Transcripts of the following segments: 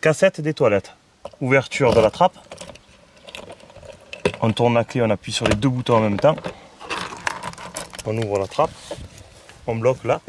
Cassette des toilettes. Ouverture de la trappe. On tourne la clé, on appuie sur les deux boutons en même temps. On ouvre la trappe. On bloque là.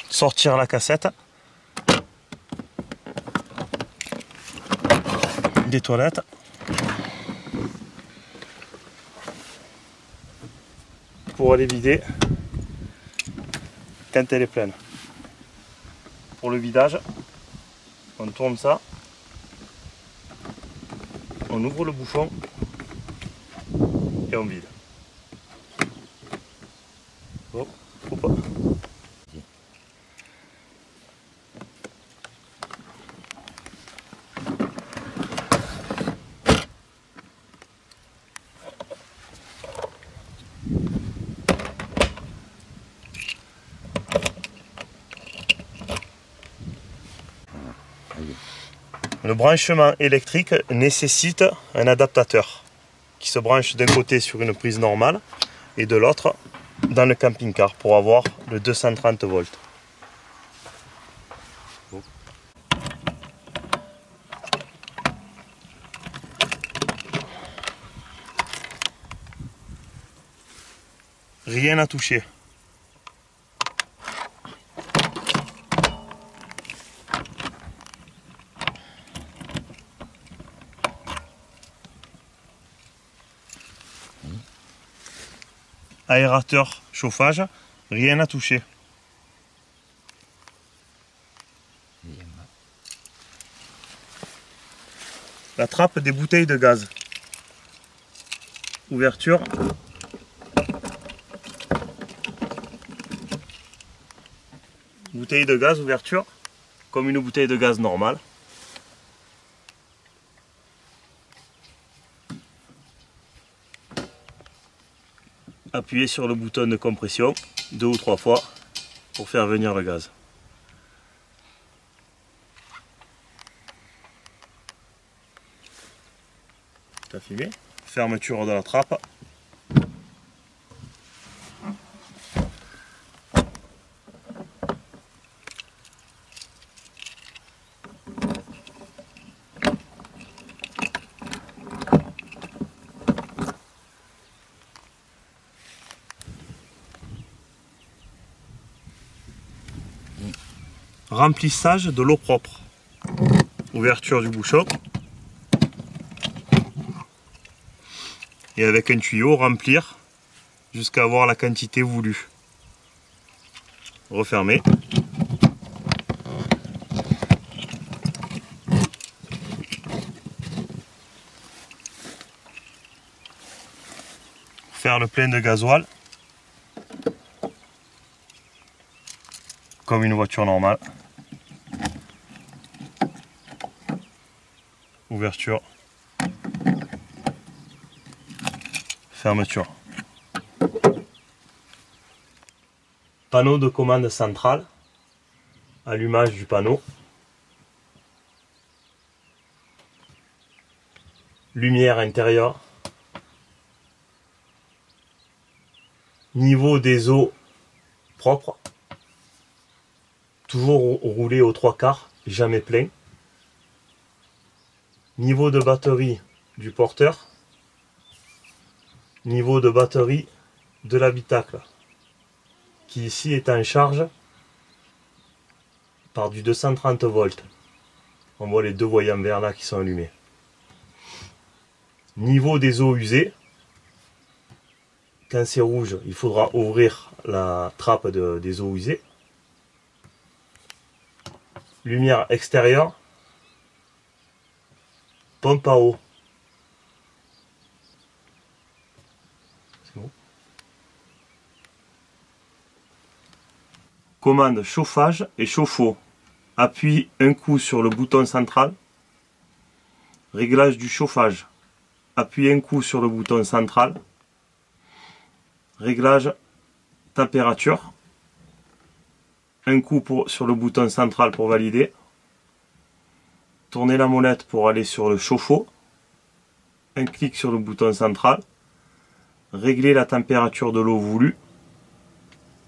Sortir la cassette des toilettes. Pour aller vider quand elle est pleine. Pour le vidage, on tourne ça, on ouvre le bouchon et on vide. Oh, faut pas. Le branchement électrique nécessite un adaptateur qui se branche d'un côté sur une prise normale et de l'autre dans le camping-car pour avoir le 230 volts. Rien à toucher. Aérateur, chauffage, rien à toucher. La trappe des bouteilles de gaz. Ouverture. Bouteille de gaz, ouverture, comme une bouteille de gaz normale. Appuyez sur le bouton de compression 2 ou 3 fois pour faire venir le gaz. T'as filmé. Fermeture de la trappe. Remplissage de l'eau propre. Ouverture du bouchon. Et avec un tuyau, remplir jusqu'à avoir la quantité voulue. Refermer. Faire le plein de gasoil. Comme une voiture normale. Ouverture. Fermeture. Panneau de commande centrale. Allumage du panneau. Lumière intérieure. Niveau des eaux propres. Toujours roulé aux 3/4, jamais plein. Niveau de batterie du porteur. Niveau de batterie de l'habitacle, qui ici est en charge par du 230 volts. On voit les deux voyants verts là qui sont allumés. Niveau des eaux usées. Quand c'est rouge, il faudra ouvrir la trappe des eaux usées. Lumière extérieure. Pompe à eau. C'est bon. Commande chauffage et chauffe-eau. Appuie un coup sur le bouton central. Réglage du chauffage. Appuie un coup sur le bouton central. Réglage température. Un coup sur le bouton central pour valider. Tournez la molette pour aller sur le chauffe-eau. Un clic sur le bouton central. Régler la température de l'eau voulue.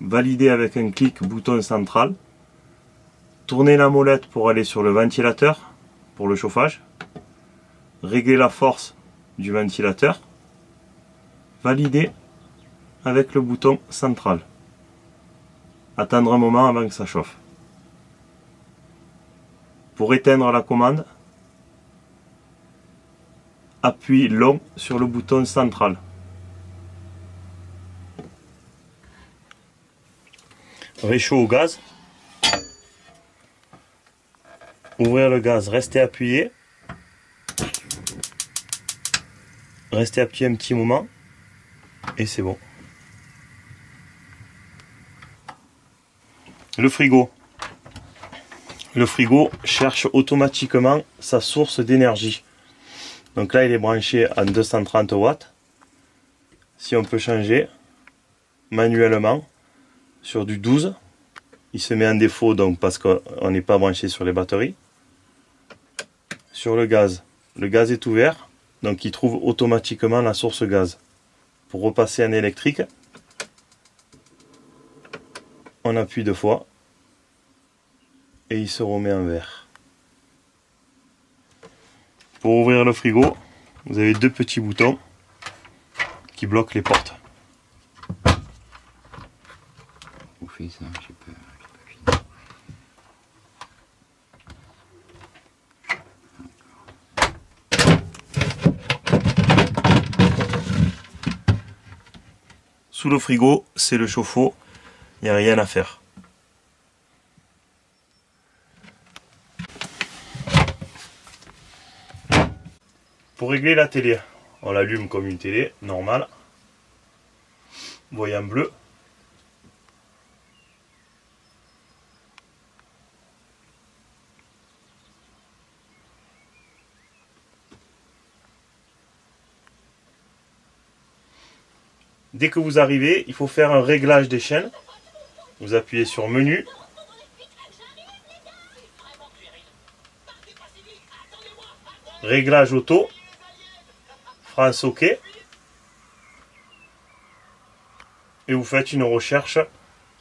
Valider avec un clic bouton central. Tournez la molette pour aller sur le ventilateur, pour le chauffage. Réglez la force du ventilateur. Validez avec le bouton central. Attendre un moment avant que ça chauffe. Pour éteindre la commande, appuie long sur le bouton central. Réchaud au gaz. Ouvrir le gaz, restez appuyé. Restez appuyé un petit moment et c'est bon. Le frigo. Le frigo cherche automatiquement sa source d'énergie. Donc là, il est branché à 230 watts. Si on peut changer manuellement sur du 12, il se met en défaut donc parce qu'on n'est pas branché sur les batteries. Sur le gaz est ouvert, donc il trouve automatiquement la source gaz. Pour repasser en électrique, on appuie 2 fois et il se remet en vert. Pour ouvrir le frigo, vous avez 2 petits boutons qui bloquent les portes. Vous faites ça, j'ai pas fini. Sous le frigo, c'est le chauffe-eau, il n'y a rien à faire. Pour régler la télé, on l'allume comme une télé normale. Voyant bleu. Dès que vous arrivez, il faut faire un réglage des chaînes. Vous appuyez sur Menu. Réglage auto. France OK. Et vous faites une recherche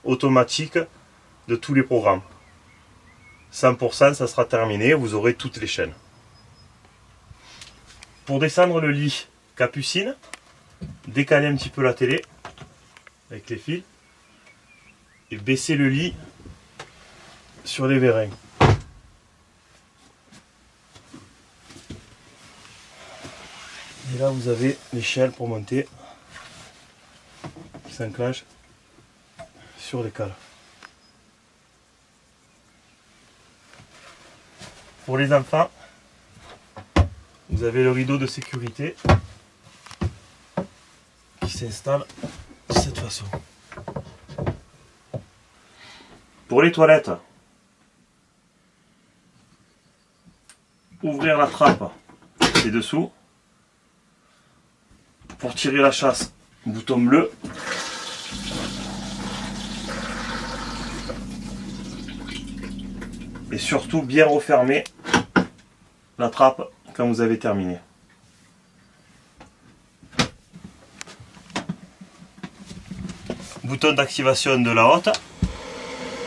automatique de tous les programmes. 100%, ça sera terminé, vous aurez toutes les chaînes. Pour descendre le lit Capucine, décalez un petit peu la télé avec les fils et baissez le lit sur les vérins. Et là vous avez l'échelle pour monter qui s'enclenche sur les cales. Pour les enfants, vous avez le rideau de sécurité qui s'installe de cette façon. Pour les toilettes, ouvrir la trappe et dessous. Pour tirer la chasse, bouton bleu. Et surtout bien refermer la trappe quand vous avez terminé. Bouton d'activation de la hotte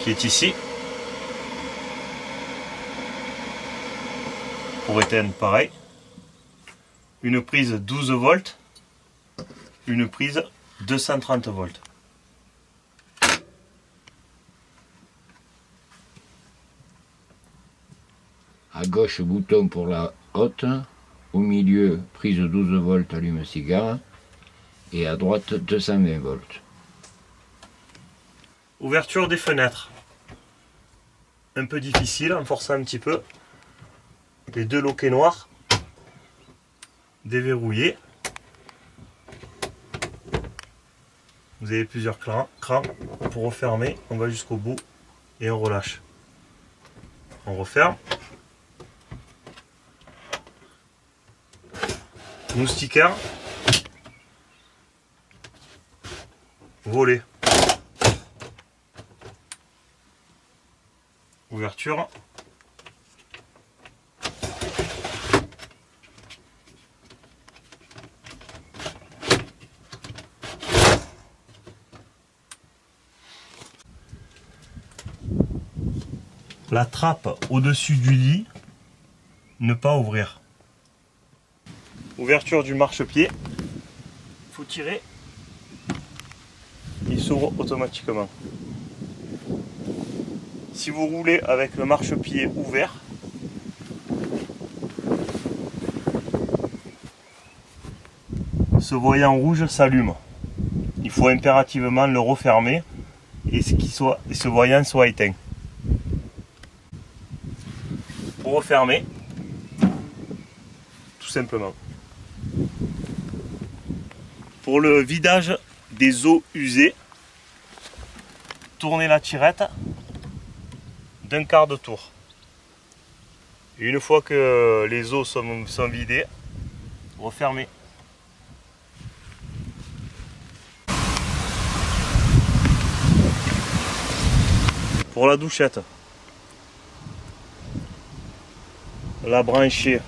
qui est ici. Pour éteindre pareil. Une prise 12 volts. Une prise 230 volts. À gauche, bouton pour la hotte. Au milieu, prise 12 volts allume-cigare. Et à droite, 220 volts. Ouverture des fenêtres. Un peu difficile, en forçant un petit peu. Les 2 loquets noirs. Déverrouillés. Vous avez plusieurs crans. Pour refermer, on va jusqu'au bout et on relâche. On referme. Moustiquaire. Volet. Ouverture. la trappe au-dessus du lit, ne pas ouvrir. Ouverture du marchepied, il faut tirer, il s'ouvre automatiquement. Si vous roulez avec le marchepied ouvert, ce voyant rouge s'allume. Il faut impérativement le refermer et ce voyant soit éteint. Pour refermer, tout simplement. Pour le vidage des eaux usées, tournez la tirette d'un quart de tour. Et une fois que les eaux sont vidées, refermez. Pour la douchette, la brancher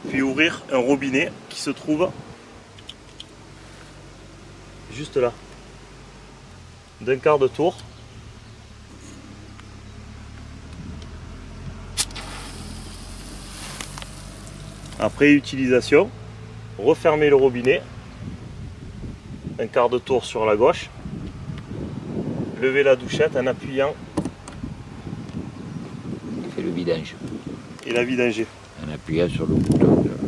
puis ouvrir un robinet qui se trouve juste là, d'un quart de tour. Après utilisation, refermez le robinet, un quart de tour sur la gauche, levez la douchette en appuyant C'est le vidange. et la vidanger. En appuyant sur le bouton.